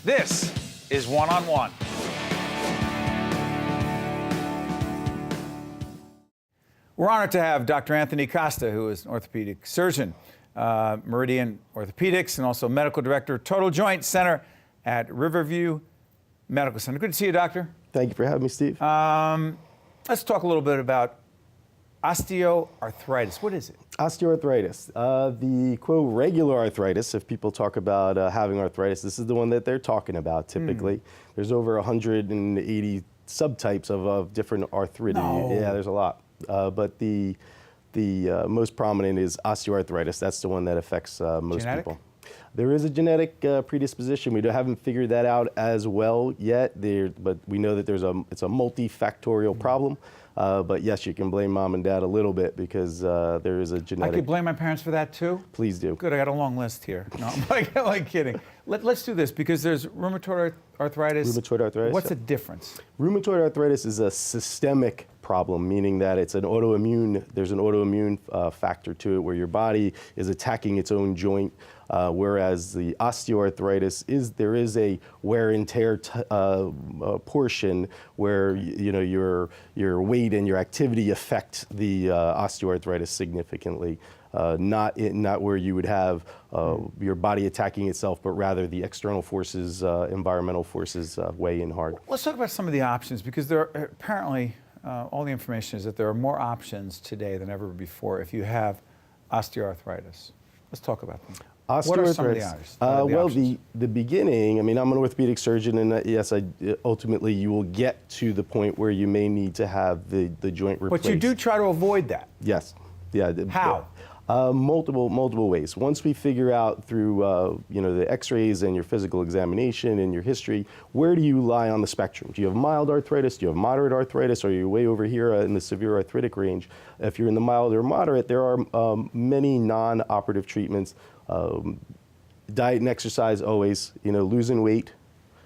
This is One on One. We're honored to have Dr. Anthony Costa, who is an orthopedic surgeon, Meridian Orthopedics, and also medical director, Total Joint Center at Riverview Medical Center. Good to see you, doctor. Thank you for having me, Steve. Let's talk a little bit about osteoarthritis. What is it? Osteoarthritis. The quote regular arthritis, if people talk about having arthritis, this is the one that they're talking about typically. There's over 180 subtypes of different arthritis. No. Yeah, there's a lot. But the most prominent is osteoarthritis. That's the one that affects most Genetic? people. There is a genetic predisposition. We haven't figured that out as well yet, but we know that it's a multifactorial problem. But yes, you can blame mom and dad a little bit because there is a genetic. I could blame my parents for that too? Please do. Good, I got a long list here. No, I'm like kidding. Let's do this because there's rheumatoid arthritis. Rheumatoid arthritis. What's the difference? Rheumatoid arthritis is a systemic problem, meaning that it's there's an autoimmune factor to it where your body is attacking its own joint, whereas the osteoarthritis there is a wear and tear portion where your weight and your activity affect the osteoarthritis significantly. Not where you would have your body attacking itself, but rather the external forces, environmental forces weigh in hard. Let's talk about some of the options because there are apparently all the information is that there are more options today than ever before if you have osteoarthritis. Let's talk about them. What are some of the options? Well, the beginning, I'm an orthopedic surgeon, and yes, ultimately you will get to the point where you may need to have the joint replaced. But you do try to avoid that. Yes. Yeah. How? Multiple ways. Once we figure out through the x-rays and your physical examination and your history, where do you lie on the spectrum? Do you have mild arthritis? Do you have moderate arthritis? Or are you way over here in the severe arthritic range? If you're in the mild or moderate, there are many non-operative treatments. Diet and exercise always, losing weight.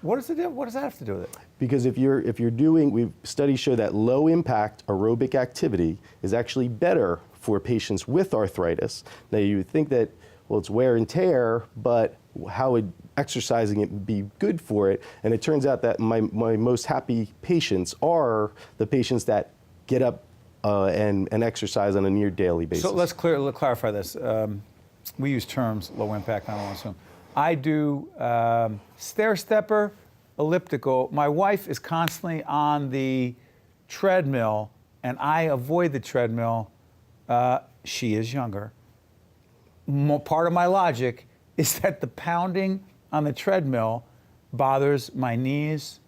What does that have to do with it? Because if you're doing, studies show that low impact aerobic activity is actually better for patients with arthritis. Now you would think that, well, it's wear and tear, but how would exercising it be good for it? And it turns out that my most happy patients are the patients that get up and exercise on a near daily basis. So let's clarify this. We use terms low impact, I don't want to assume. I do stair stepper, elliptical. My wife is constantly on the treadmill, and I avoid the treadmill. She is younger. Part of my logic is that the pounding on the treadmill bothers my knees.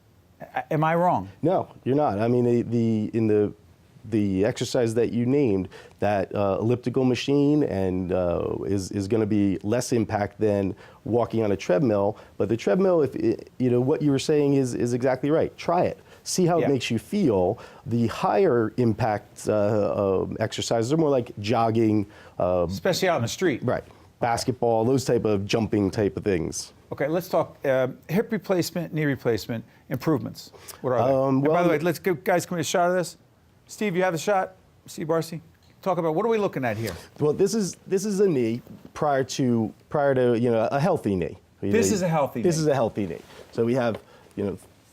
Am I wrong? No, you're not. In the exercise that you named, that elliptical machine and is going to be less impact than walking on a treadmill. But the treadmill, what you were saying is exactly right. Try it. See how it makes you feel. The higher impact exercises are more like jogging. Especially out in the street. Right. Basketball, those type of jumping type of things. Okay, let's talk hip replacement, knee replacement, improvements. What are they? And by the way, let's give guys, can we get a shot of this? Steve, you have the shot? Steve Barcy? Talk about, what are we looking at here? Well, this is a knee prior to a healthy knee. This is a healthy knee. This is a healthy knee. So we have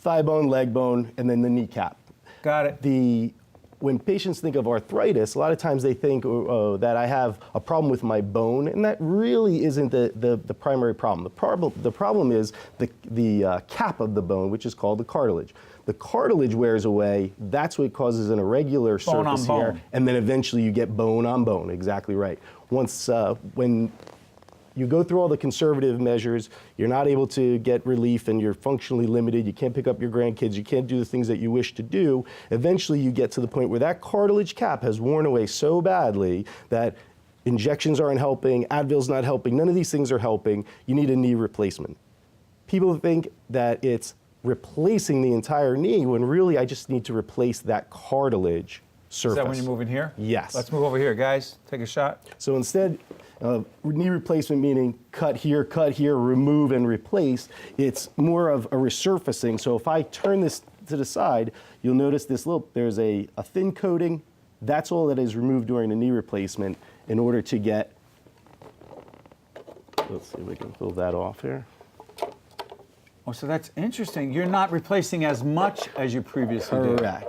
thigh bone, leg bone, and then the kneecap. Got it. When patients think of arthritis, a lot of times they think that I have a problem with my bone, and that really isn't the primary problem. The problem is the cap of the bone, which is called the cartilage. The cartilage wears away. That's what causes an irregular surface here, and then eventually you get bone on bone. Exactly right. When you go through all the conservative measures, you're not able to get relief and you're functionally limited, you can't pick up your grandkids, you can't do the things that you wish to do, eventually you get to the point where that cartilage cap has worn away so badly that injections aren't helping, Advil's not helping, none of these things are helping, you need a knee replacement. People think that it's replacing the entire knee when really I just need to replace that cartilage surface. Is that when you're moving here? Yes. Let's move over here, guys. Take a shot. So instead, knee replacement meaning cut here, remove and replace. It's more of a resurfacing. So if I turn this to the side, you'll notice there's a thin coating. That's all that is removed during the knee replacement in order to get, let's see if we can pull that off here. Oh, so that's interesting. You're not replacing as much as you previously did. Correct.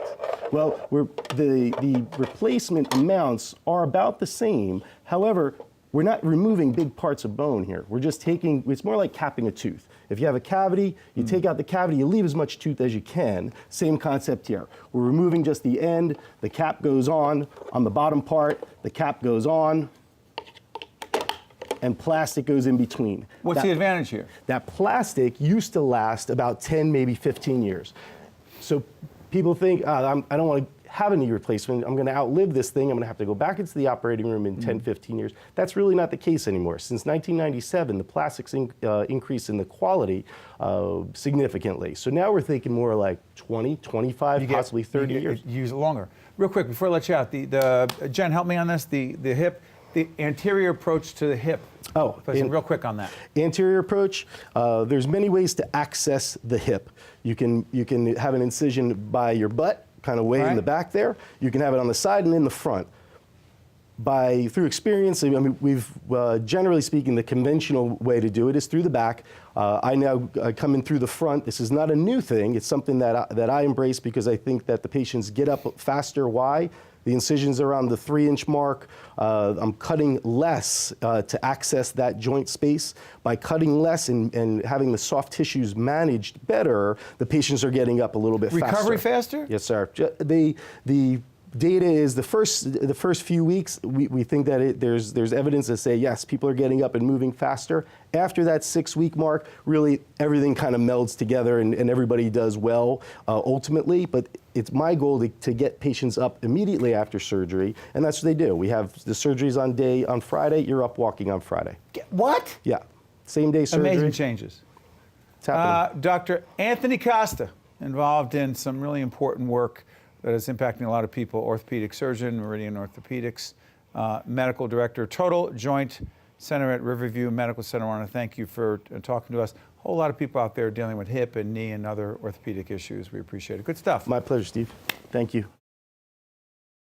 Well, the replacement amounts are about the same. However, we're not removing big parts of bone here. We're just taking, it's more like capping a tooth. If you have a cavity, you take out the cavity, you leave as much tooth as you can. Same concept here. We're removing just the end, the cap goes on the bottom part, the cap goes on, and plastic goes in between. What's the advantage here? That plastic used to last about 10, maybe 15 years. So people think, I don't want to have a knee replacement. I'm going to outlive this thing. I'm going to have to go back into the operating room in 10, 15 years. That's really not the case anymore. Since 1997, the plastics increase in the quality significantly. So now we're thinking more like 20, 25, possibly 30 years. Use it longer. Real quick, before I let you out, Jen, help me on this. The hip, the anterior approach to the hip. Oh, real quick on that. Anterior approach, there's many ways to access the hip. You can have an incision by your butt, kind of way in the back there. You can have it on the side and in the front. Through experience, I mean, we've generally speaking, the conventional way to do it is through the back. I now come in through the front. This is not a new thing. It's something that I embrace because I think that the patients get up faster. Why? The incisions are around the 3-inch mark. I'm cutting less to access that joint space. By cutting less and having the soft tissues managed better, the patients are getting up a little bit faster. Recovery faster? Yes, sir. The data is the first few weeks, we think that there's evidence to say, yes, people are getting up and moving faster. After that 6-week mark, really everything kind of melds together and everybody does well ultimately. But it's my goal to get patients up immediately after surgery, and that's what they do. We have the surgeries on Friday, you're up walking on Friday. What? Yeah, same day surgery. Amazing changes. It's happening. Dr. Anthony Costa, involved in some really important work that is impacting a lot of people, orthopedic surgeon, Meridian Orthopedics, medical director, Total Joint Center at Riverview Medical Center. I want to thank you for talking to us. A whole lot of people out there dealing with hip and knee and other orthopedic issues. We appreciate it. Good stuff. My pleasure, Steve. Thank you.